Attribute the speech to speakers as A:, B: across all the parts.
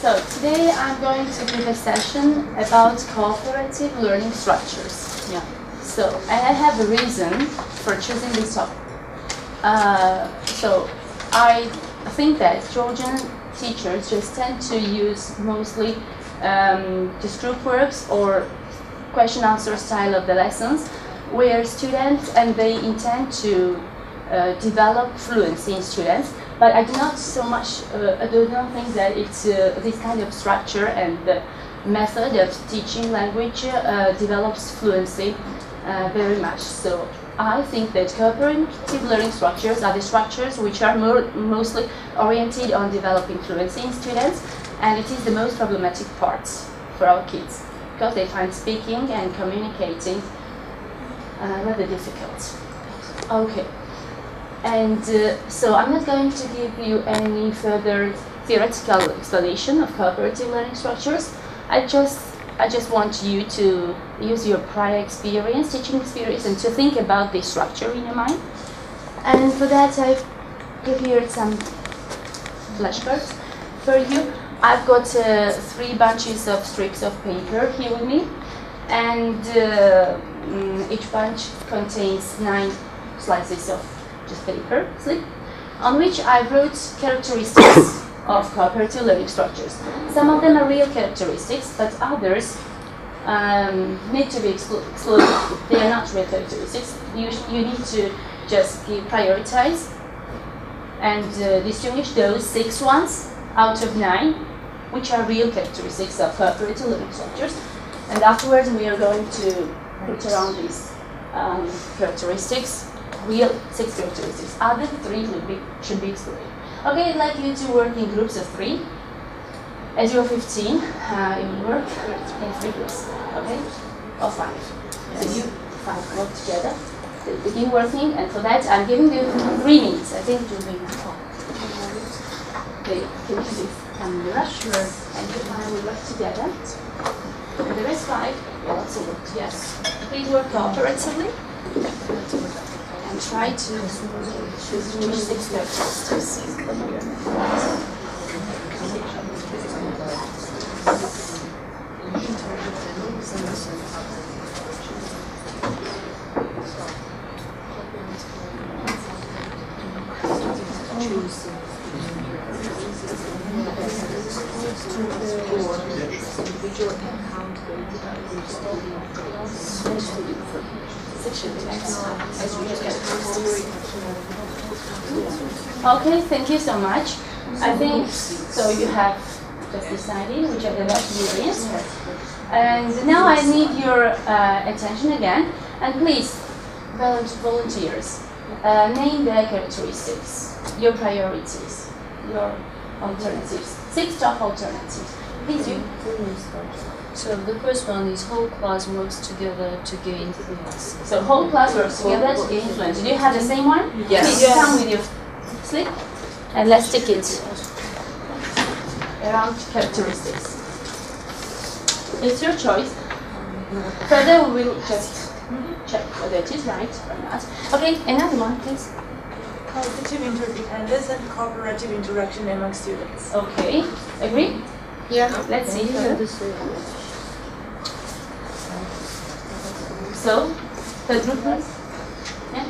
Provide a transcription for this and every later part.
A: So today I'm going to give a session about cooperative learning structures.
B: Yeah.
A: So I have a reason for choosing this topic. So I think that Georgian teachers just tend to use mostly just group works or question answer style of the lessons, where students and they intend to develop fluency in students. But I do not so much. I do not think that it's this kind of structure and the method of teaching language develops fluency very much. So I think that cooperative learning structures are the structures which are mostly oriented on developing fluency in students, and it is the most problematic part for our kids because they find speaking and communicating rather difficult. Okay. And so I'm not going to give you any further theoretical explanation of cooperative learning structures. I just want you to use your prior experience, teaching experience, and to think about this structure in your mind. And for that, I've prepared some flashcards for you. I've got 3 bunches of strips of paper here with me, and each bunch contains 9 slices of just paper slip, on which I wrote characteristics of cooperative learning structures. Some of them are real characteristics, but others need to be excluded. They are not real characteristics. You need to just prioritize and distinguish those 6 ones out of 9, which are real characteristics of cooperative learning structures. And afterwards, we are going to put around these characteristics. Real 6 characteristics. Other 3 should be excluded. Okay, I'd like you to work in groups of 3. As you're 15, you will work in 3 groups. Okay, or 5. Yes. So you 5 work together. They begin working, and for that I'm giving you 3 minutes. I think it will be okay. Can you please come nearer? Sure. And you and I will work together. And the rest 5 will also work together. Please work cooperatively. And try to distinguish 6 characteristics. Okay, thank you so much. I think so you have just decided which are the best variants. And now I need your attention again. And please, volunteers, name their characteristics, your priorities, your alternatives. 6 top alternatives. Please, you.
B: So the first one is whole class works together to gain fluency.
A: So whole class works together to gain fluency. Do you have the same one?
B: Yes.
A: Please come with your slip and let's stick it around characteristics. It's your choice. Further we will just check whether it is right or not. Okay, another one please.
C: Cognitive interdependence and cooperative interaction among students.
A: Okay, agree?
B: Yeah.
A: Let's see further. So, third group please. Yeah.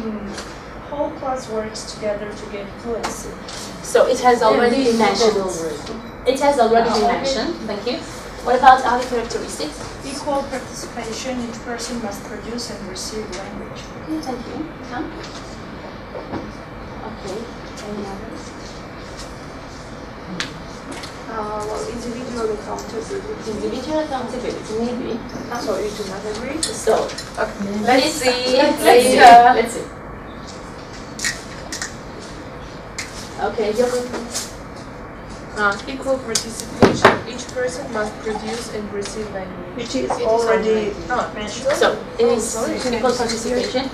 C: Whole class works together to gain fluency.
A: So it has already been mentioned. It has already been mentioned. Thank you. What about other characteristics?
C: Equal participation. Each person must produce and receive language.
A: Okay, thank you. Come. Okay. Any others?
C: Individual accountability.
A: Individual accountability, maybe.
C: So you do not agree?
A: So,
C: Okay.
A: let's see. Let's see. Okay, your group.
D: Equal participation. Each person must produce and receive language.
C: Which is already not mentioned.
A: So, it is equal participation.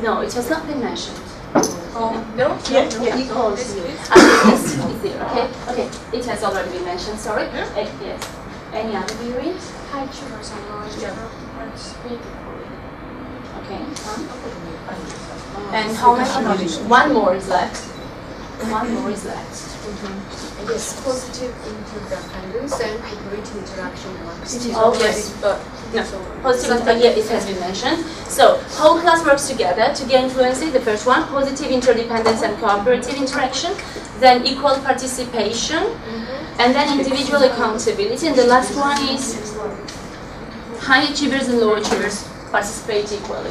A: No, it has not been mentioned.
D: No?
C: Yeah.
A: Equal. Yes, it's there. Okay. Okay. It has already been mentioned. Sorry. Yes. Any other variant?
C: High achievers and low achievers.
A: Okay. And how many? 1 more is left. one more is left.
B: Yes, positive interdependence and cooperative interaction among students.
A: Oh, yes. Positive, yeah, it has been mentioned. So, whole class works together to gain fluency. The first one, positive interdependence and cooperative interaction. Then equal participation. And then individual accountability. And the last one is high achievers and low achievers participate equally.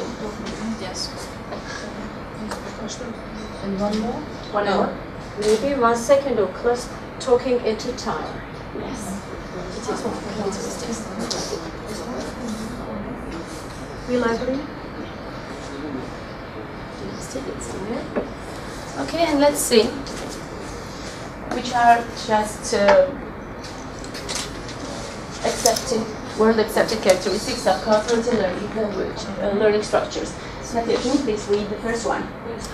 B: Yes.
E: And one more?
A: One more?
E: Maybe 1 second of class talking at a time.
A: Yes.
E: Will I agree?
A: Okay, and let's see which are just accepted, world accepted characteristics of cooperative learning structures. Natalia, can you please read the first one?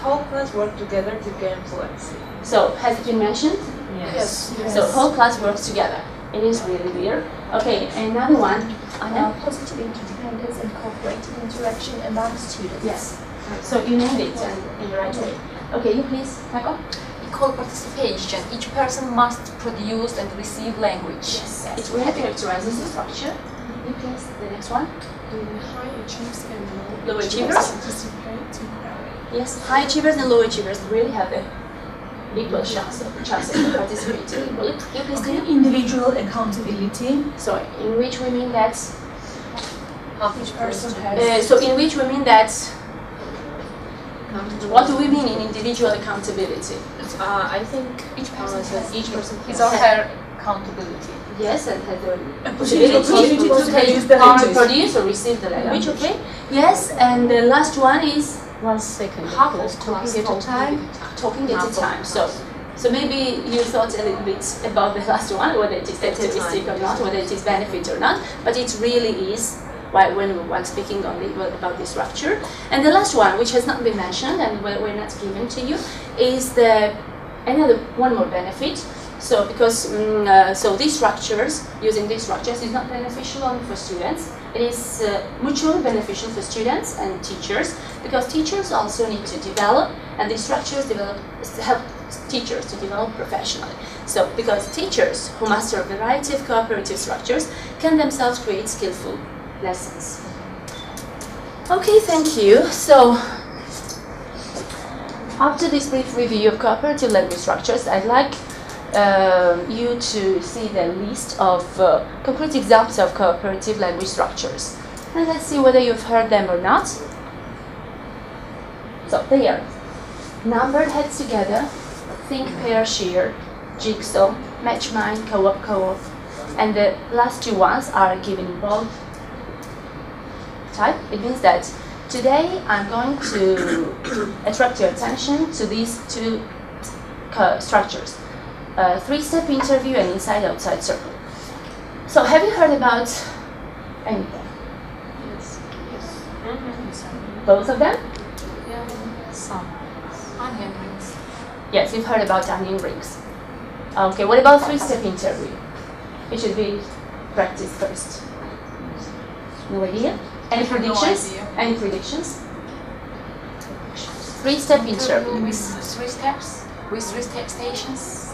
C: Whole class work together to gain fluency.
A: So, has it been mentioned?
C: Yes.
A: So, whole class works together. It is really clear. Okay, another one. Anna?
F: Positive interdependence and cooperative interaction among students.
A: Yes. So, you named it in the right way. Okay, you please, Michael?
G: Equal participation. Each person must produce and receive language.
A: Yes. It really characterizes the structure. You please, the next one.
D: High achievers and
A: Low achievers?
D: participate equally.
A: Yes, high achievers and low achievers really have an equal chance of participating equally. You please, Tina?
F: Individual accountability.
A: So, in which we mean that.
C: Each person has.
A: So, in which we mean that. What do we mean in individual accountability?
G: I think
A: Each person has
G: his or her accountability.
A: Yes, and has the
F: Possibility
A: to produce or receive the language. Okay. Yes, and the last one is
E: 1 second of
G: Half
E: class
G: of
E: talking
G: class
E: at a time.
A: talking at a time. So maybe you thought a little bit about the last one, whether it is characteristic or not, whether it is benefit or not, but it really is when speaking on about the structure. And the last one, which has not been mentioned and we're not given to you, is one more benefit. So because using these structures is not beneficial only for students. It is mutually beneficial for students and teachers, because teachers also need to develop, and these structures help teachers to develop professionally. So because teachers who master a variety of cooperative structures can themselves create skillful lessons. Okay, thank you. So after this brief review of cooperative language structures, I'd like you to see the list of concrete examples of cooperative language structures. And let's see whether you've heard them or not. So there, numbered heads together, think, pair, share, jigsaw, match mind, co-op, and the last two ones are given in bold type. It means that today I'm going to attract your attention to these two structures. Three-step interview and inside-outside circle. So have you heard about any of them?
G: Yes.
A: Both of them?
G: Yeah. Some. Onion rings.
A: Yes, you've heard about onion rings. Okay, what about three-step interview? It should be practiced first. No idea? Any predictions?
G: idea.
A: Any predictions? Three-step interview.
G: With 3 steps? With 3 step stations?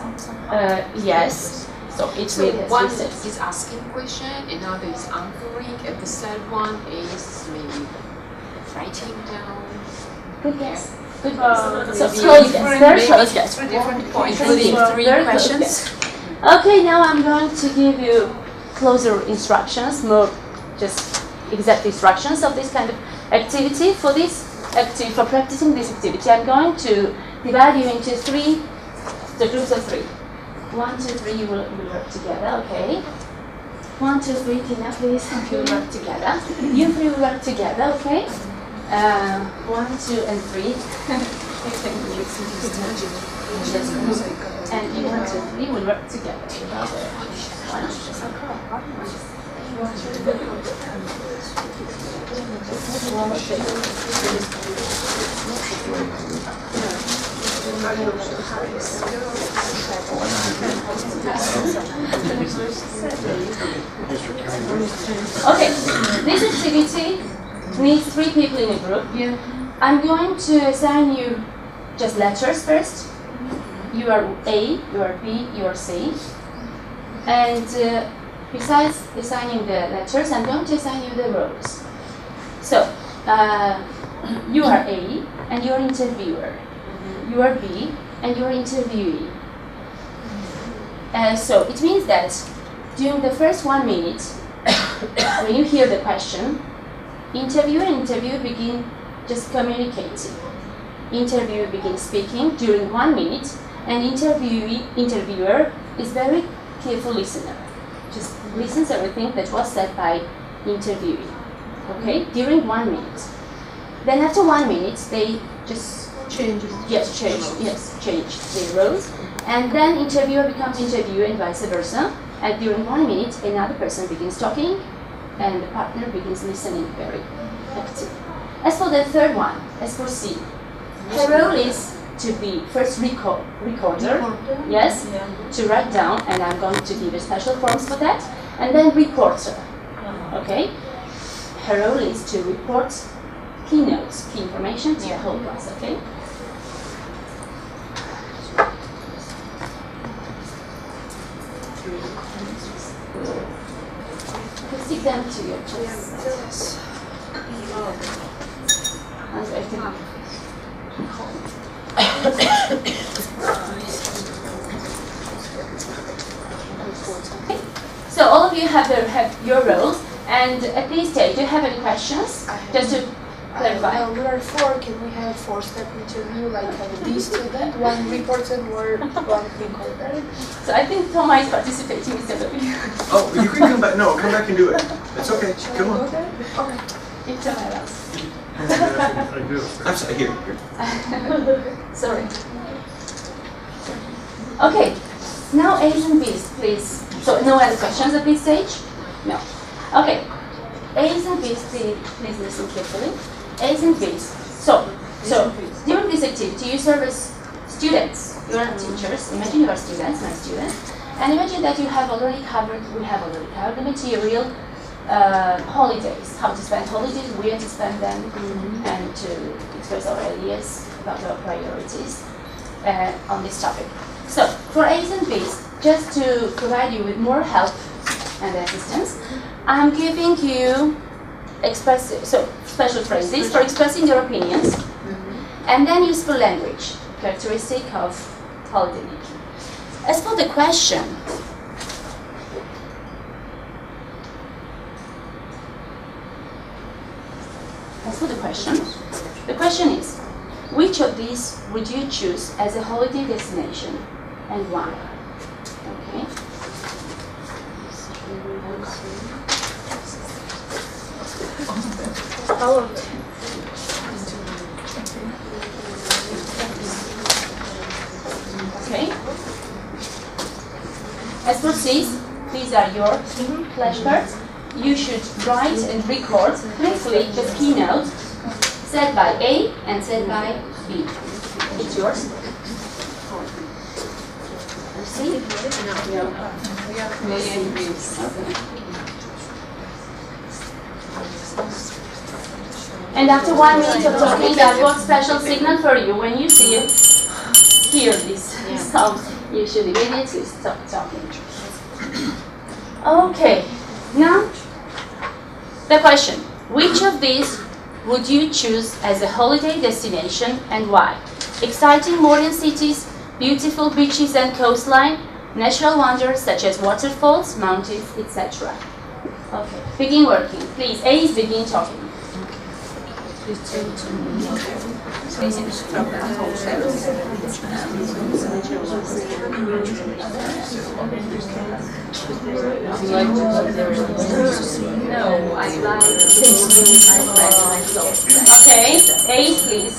A: Yes. So it
G: So
A: really has
G: one
A: 3 steps.
G: is asking question, another is answering, and the third one is maybe writing down.
A: Good guess. Good
C: Uh,
A: guess. So
C: maybe
A: close guess. Very close guess.
G: 3 different points,
A: Including
G: including 3
A: very close
G: questions.
A: guess. Okay, now I'm going to give you closer instructions, more just exact instructions of this kind of activity. For this activity, for practicing this activity, I'm going to divide you into the groups of 3. 1, 2, 3, you will work together, okay? 1, 2, 3, Tina, please, you will work together. You 3 will work together, okay? 1, 2, and 3. And you 1, 2, 3 will work together. Okay, this activity needs 3 people in a group. I'm going to assign you just letters first. you are A, you are B, you are C. And besides assigning the letters, I'm going to assign you the roles. So, you are A, and you're interviewer. You are B, and you're interviewee. So it means that during the first 1 minute, when you hear the question, interviewer and interviewer begin just communicating. Interviewer begins speaking during 1 minute, and interviewer is very careful listener. Just listens everything that was said by interviewee. Okay, during 1 minute. Then after 1 minute, they just change their roles, and then interviewer becomes interviewer and vice versa. And during 1 minute, another person begins talking, and the partner begins listening very active. As for the third one, as for C, her role is to be first recorder, yes, to write down, and I'm going to give you special forms for that, and then reporter, okay? Her role is to report keynotes, key information to the whole class, okay? Stick them to your chest. So all of you have your roles, and at this stage, do you have any questions? Just to clarify.
F: There are 4. Can we have 4-step interview, like B student, 1 reporter, or 1 recorder?
A: So I think Thomas is participating instead of you.
H: Oh, you can come back. No, come back and do it. It's okay. Come on.
F: Okay.
A: It's somewhere else.
H: I'm sorry. Here.
A: Sorry. Okay. Now A's and B's, please. So no other questions at this stage? No. Okay. A's and B's, please listen carefully. A's and B's. So during this activity, you serve as students. You are not teachers. Imagine you are students, my students, and imagine that we have already covered the material. Holidays, how to spend holidays, where to spend them, and to express our ideas about our priorities on this topic. So, for A's and B's, just to provide you with more help and assistance, I'm giving you special phrases for expressing your opinions, and then useful language, characteristic of holiday making. As for the question, the question is, which of these would you choose as a holiday destination and why? Okay.
F: All of it.
A: Okay. As for C's, these are your flashcards. You should write and record briefly the keynote said by A and said by B. It's yours. See? And after 1 minute of talking, that was special signal for you. When you hear this sound, you should immediately stop talking. Okay, now the question: which of these would you choose as a holiday destination and why? Exciting modern cities, beautiful beaches and coastline, natural wonders such as waterfalls, mountains, etc. Okay, begin working. Please, A, begin talking.
G: No, I like
A: Okay, A, please.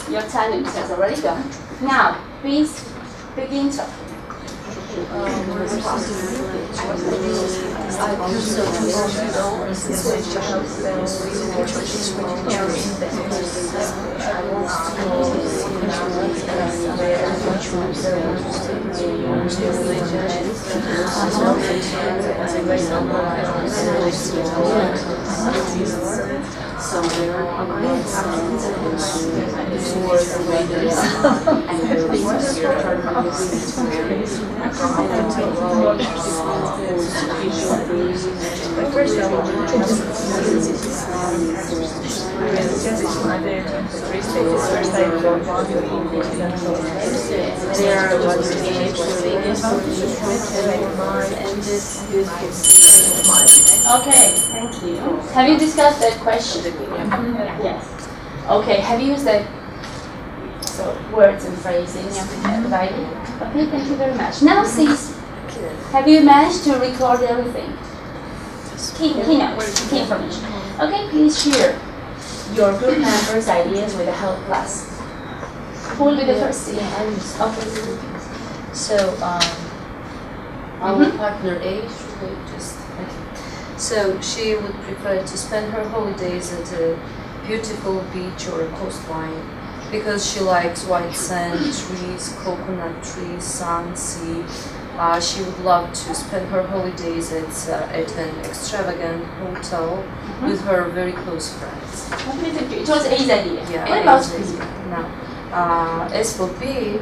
A: Your time has already gone. Now, please begin talking. Okay, thank you. Have you discussed that question? Yes. Okay, have you used that words and phrases provided? Okay, thank you very much. Now, sis, have you managed to record everything? Key notes, key information. Okay, please share your group members' ideas with the whole class. Who will be the first? Okay.
B: So, our partner A, should we just... Okay. So, she would prefer to spend her holidays at a beautiful beach or a coastline because she likes white sand, trees, coconut trees, sun, sea. She would love to spend her holidays at an extravagant hotel with her very close friends.
A: Okay, thank you. It was A's idea.
B: Yeah,
A: What about
B: A's
A: B?
B: Now, as for B,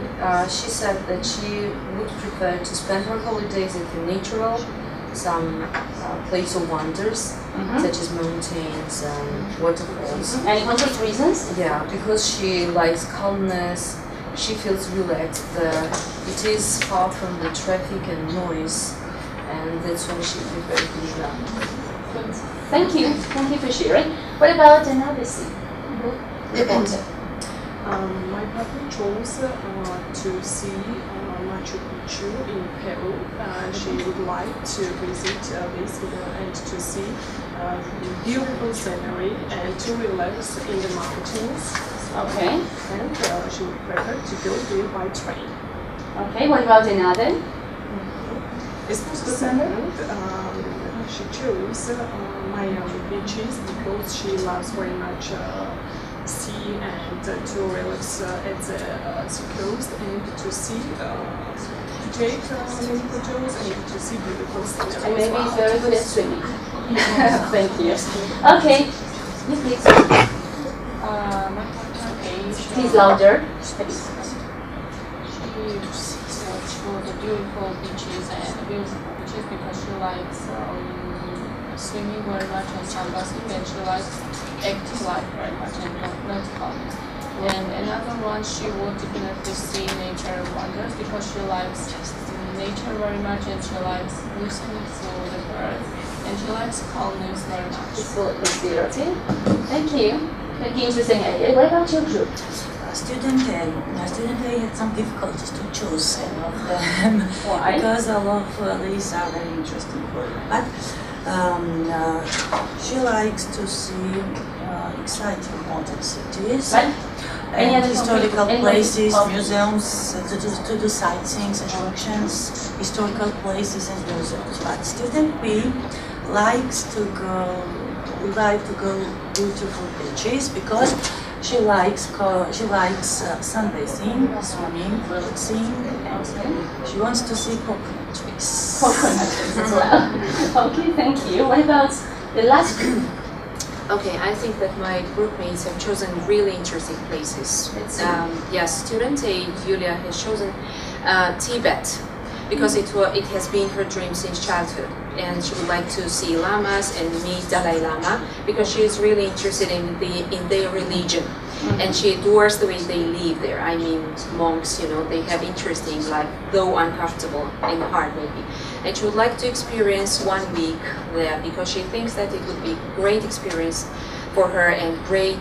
B: she said that she would prefer to spend her holidays at a natural, some place of wonders, such as mountains and waterfalls.
A: Any concrete reasons?
B: Yeah, because she likes calmness, she feels relaxed there. It is far from the traffic and noise, and that's why she prefers to do that.
A: Thank you for sharing. What about another C?
D: My partner chose to see Machu Picchu in Peru. She would like to visit and to see beautiful scenery and to relax in the mountains.
A: Okay.
D: And she would prefer to go there by train.
A: Okay, what about another?
D: As for the second, she chose Miami beaches because she loves very much sea and to relax at the seacoast and to see, to take many photos and to see beautiful scenery.
A: And maybe it's very good at swimming. Thank you. Okay, you please.
D: My partner age.
A: Please louder.
I: She for the beautiful beaches and beautiful beaches because she likes swimming very much and sunbathing, and she likes active life very much and not calming. And another one, she would definitely see nature wonders because she likes nature very much and she likes listening to the birds and she likes calmness very much.
A: Peaceful atmosphere, okay? Thank you. Thank you, interesting idea. What about your group?
J: Student A had some difficulties to choose of them.
A: Why?
J: Because all of these are very interesting for her. But she likes to see exciting modern cities.
A: But any other
J: historical
A: concrete-
J: places,
A: any-
J: museums, to do sightseeing, attractions, historical places and museums. But student B likes to go beautiful beaches because she likes sunbathing, swimming, relaxing, and she wants to see coconut trees.
A: Coconut trees as well. Okay, thank you. What about the last group?
G: Okay, I think that my group mates have chosen really interesting places. Yes, student A, Julia, has chosen Tibet because it has been her dream since childhood, and she would like to see lamas and meet Dalai Lama because she is really interested in their religion, and she adores the way they live there. I mean, monks, they have interesting life, though uncomfortable and hard maybe. And she would like to experience 1 week there because she thinks that it would be a great experience for her and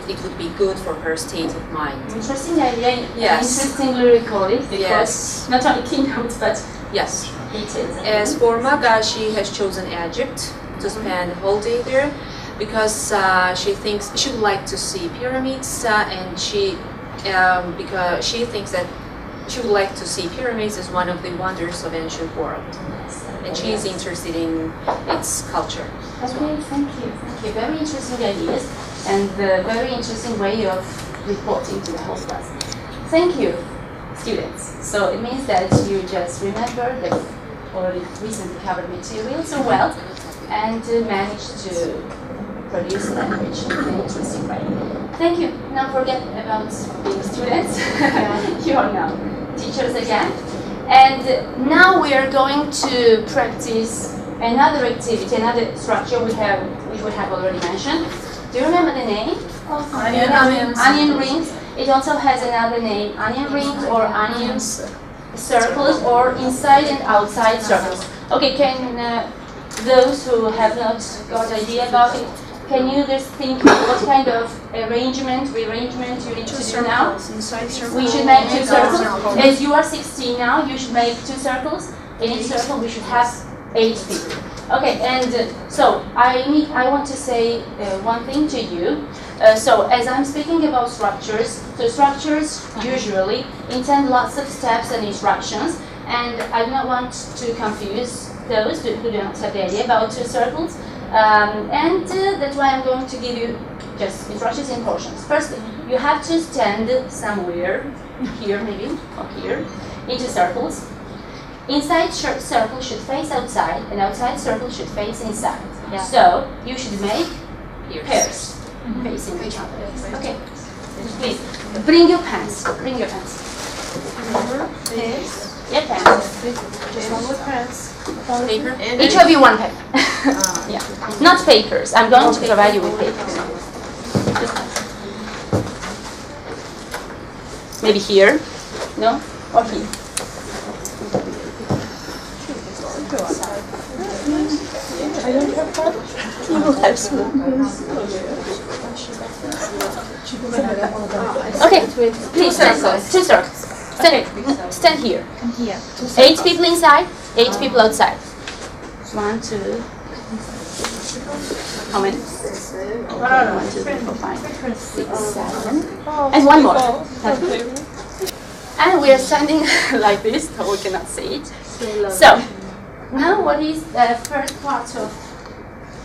G: it would be good for her state of mind.
A: Interesting idea.
G: Yes.
A: Interestingly recorded because
G: Yes.
A: not only keynotes but
G: Yes.
A: details.
G: As for Maga, she has chosen Egypt to spend the whole day there because she thinks she would like to see pyramids and because she thinks that she would like to see pyramids as one of the wonders of ancient world, and she is interested in its culture.
A: Okay, thank you. Thank you. Very interesting ideas and very interesting way of reporting to the whole class. Thank you, students. So it means that you just remember the already recently covered material so well and managed to produce language in an interesting way. Thank you. Now forget about being students. You are now teachers again. And now we are going to practice another activity, another structure we would have already mentioned. Do you remember the name? Onion rings. It also has another name, onion rings or onion circles or inside and outside circles. Okay, can those who have not got idea about it, can you just think what kind of rearrangement you need to do now? We should make 2 circles. As you are 16 now, you should make 2 circles. In each circle we should have 8 people. Okay, and so I want to say one thing to you. So as I'm speaking about structures, so structures usually intend lots of steps and instructions, and I do not want to confuse those who do not have the idea about 2 circles. And that's why I'm going to give you just instructions in portions. Firstly, you have to stand somewhere, here maybe, or here, into circles. Inside circle should face outside, and outside circle should face inside. Yeah. So you should make pairs facing each other. Okay. Please bring your pens. Bring your pens. Yeah, pens.
C: Just one with pens.
G: Paper?
A: Each of you one pen. Yeah. Not papers. I'm going to provide you with papers. Maybe here. No? Or here.
C: I don't have fun.
A: You will have Okay, please stand. 2 circles. Stand here. 8 people inside, 8 people outside. 1, 2. How many? 1, 2, 3, 4, 5, 6, 7. And one more. And we are standing like this, so we cannot see it. So, now what is the first part of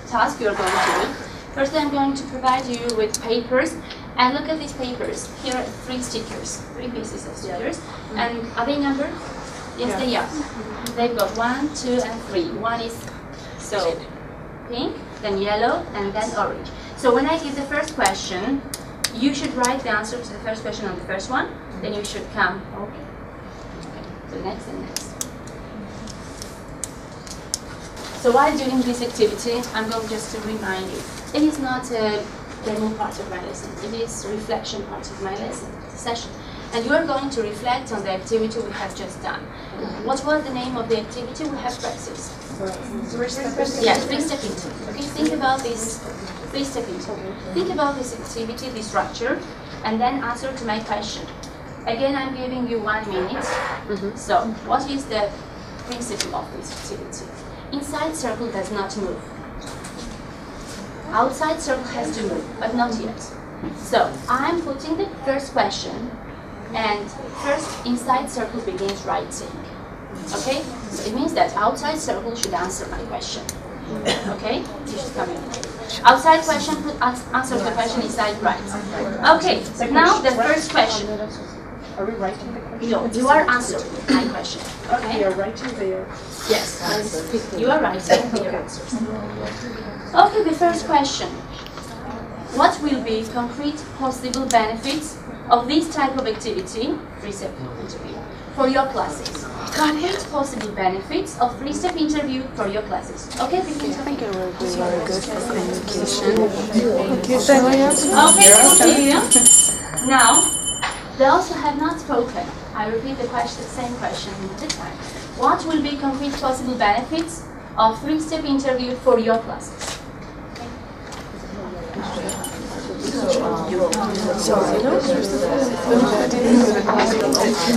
A: task you're going to do? First, I'm going to provide you with papers, and look at these papers. Here are 3 stickers, 3 pieces of stickers. And are they numbered? Yes, they are. They've got 1, 2, and 3. One is so pink, then yellow, and then orange. So when I give the first question, you should write the answer to the first question on the first one. Then you should come to the next and next. So while doing this activity, I'm going just to remind you, it is not a demo part of my lesson, it is a reflection part of my lesson, session. And you are going to reflect on the activity we have just done. What was the name of the activity we have practiced? Yes, 3-step interview. Okay, think about this 3-step interview. Think about this activity, this structure, and then answer to my question. Again, I'm giving you 1 minute. So, what is the principle of this activity? Inside circle does not move. Outside circle has to move, but not yet. So, I'm putting the first question, and first inside circle begins writing. Okay? So it means that outside circle should answer my question. Okay? You should come in. Outside question answers the question, inside writes. Okay, now the first question.
D: Are we writing the question?
A: No, you are answering my question. Okay?
D: We are writing there.
A: Yes, you are writing your answers. Okay, the first question. What will be concrete possible benefits of this type of activity, 3-step interview, for your classes? Concrete possible benefits of 3-step interview for your classes. Okay, begin.
F: I think it will be very good for communication.
A: Okay, continue. Now, those who have not spoken, I repeat the question, same question another time. What will be concrete possible benefits of 3-step interview for your classes?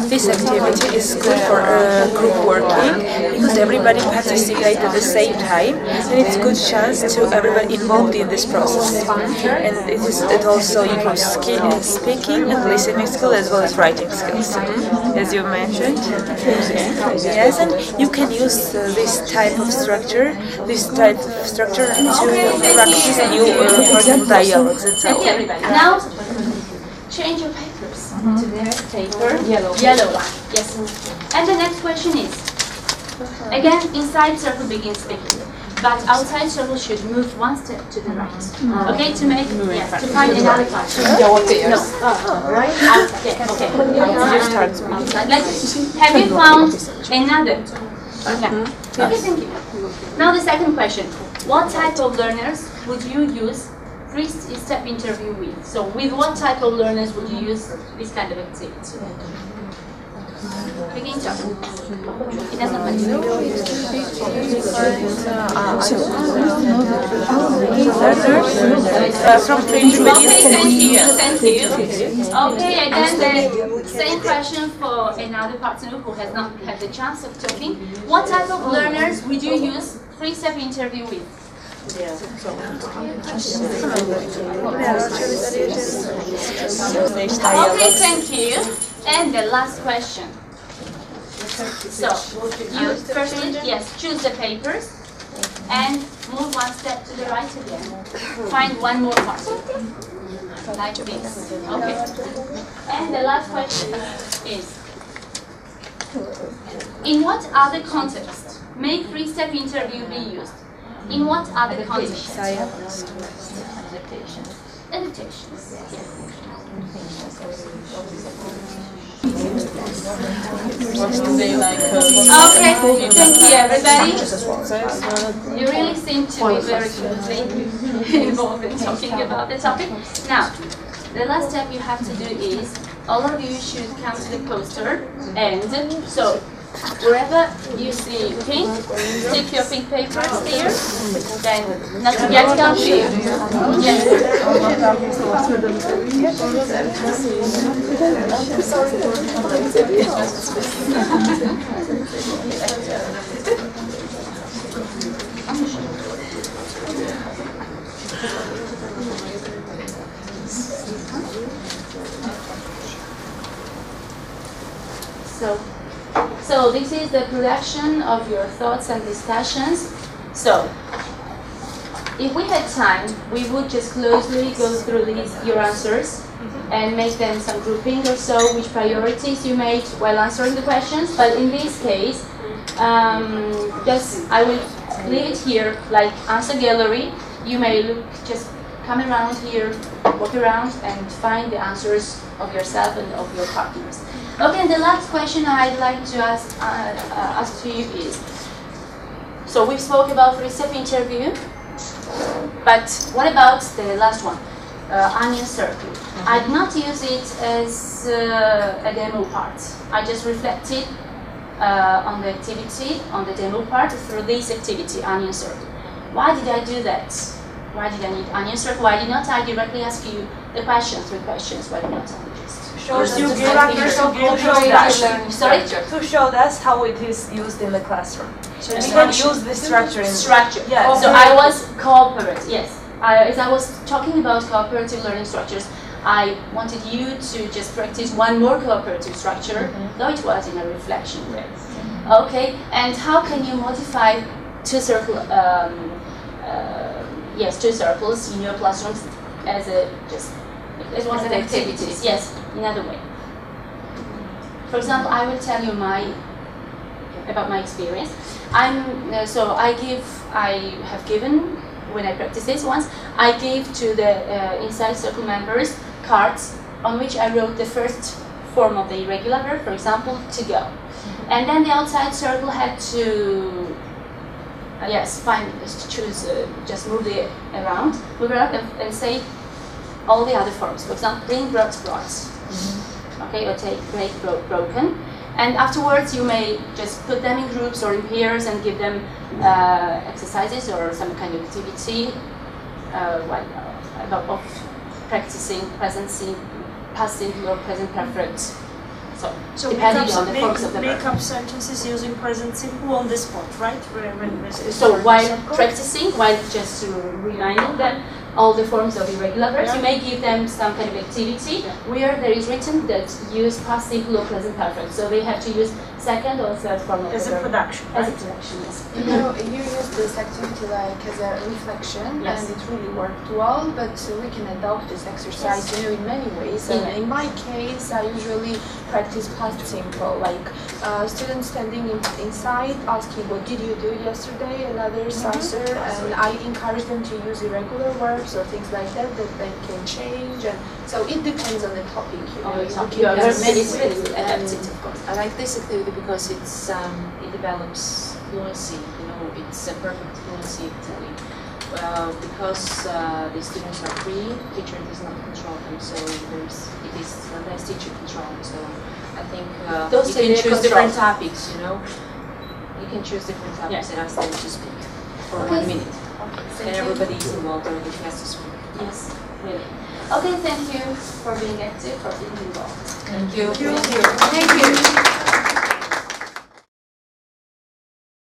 K: This activity is good for group working because everybody participates at the same time, and it's a good chance to everybody involved in this process. And it also improves speaking and listening skills as well as writing skills, as you mentioned. Yes, and you can use this type of structure to practice new dialogues and so on.
A: Now, change your papers to the paper yellow one. Yes. And the next question is, again, inside circle begins speaking, but outside circle should move one step to the right. Okay, to make to find another part. No. Right? Outside. Yeah, okay. Outside. Have you found another? Okay. Okay, thank you. Now the second question. What type of learners would you use three-step interview with? So with what type of learners would you use this kind of activity? Begin to. It doesn't matter. Okay, thank you. Okay, and then the same question for another partner who has not had the chance of talking. What type of learners would you use three-step interview with? Okay, thank you. And the last question. So, you firstly, choose the papers and move one step to the right again. Find one more part. Like this. Okay. And the last question is, in what other context may three-step interview be used? In what other context? Adaptations. Adaptations. Okay, thank you everybody. You really seem to be very closely involved in talking about the topic. Now, the last step you have to do is, all of you should come to the poster, and so wherever you see pink, stick your pink papers here. Then, not to get confused. Yes. So this is the production of your thoughts and discussions. So if we had time, we would just closely go through your answers and make them some grouping or so, which priorities you made while answering the questions. But in this case, I will leave it here like answer gallery. You may just come around here, walk around and find the answers of yourself and of your partners. Okay, and the last question I'd like to ask to you is, so we spoke about three-step interview, but what about the last one, onion circle? I did not use it as a demo part. I just reflected on the activity, on the demo part through this activity, onion circle. Why did I do that? Why did I need onion circle? Why did not I directly ask you the question, 3 questions? Why did not I just...
C: To show us how it is used in the classroom. So we can use this structure.
A: Yeah. So I was cooperative. Yes. As I was talking about cooperative learning structures, I wanted you to just practice one more cooperative structure, though it was in a reflection way. Okay. And how can you modify two circles in your classrooms as one of the activities? Yes. Another way. For example, I will tell you about my experience. I have given, when I practiced this once, I gave to the inside circle members cards on which I wrote the first form of the irregular verb, for example, to go. And then the outside circle had to choose, just move around and say all the other forms. For example, bring, brought, brought. Okay, or take, break, broke, broken. And afterwards you may just put them in groups or in pairs and give them exercises or some kind of activity practicing present simple, past simple, or present perfect.
E: So
A: depending on the forms of the verb.
E: make up sentences using present simple on the spot, right?
A: So while practicing, while just reminding them all the forms of irregular verbs, you may give them some kind of activity where there is written that use past simple or present perfect. So they have to use second or third form of
E: As
A: the
E: a
A: verb.
E: production,
A: As a
E: right?
A: production, yes.
F: You use this activity like as a reflection,
A: Yes.
F: and it really worked well. But we can adopt this exercise, in many ways. And in my case, I usually practice past simple, like students standing inside asking, "What did you do yesterday?" and others answer, and I encourage them to use irregular verbs or things like that they can change. And so it depends on the topic.
A: Your verb
G: Many
A: is
G: ways.
A: very adapted, of course.
G: I like this activity because it develops fluency. It's a perfect fluency activity. Because the students are free, teacher does not control them, so it is less teacher control. So I think
A: Those
G: you can
A: are
G: choose
A: control.
G: different topics. You can choose different topics and ask them to speak for 1 minute, and everybody is involved, everybody has to speak.
A: Yes, really. Okay, thank you for being active, for being involved.
G: Thank you.
A: Thank you.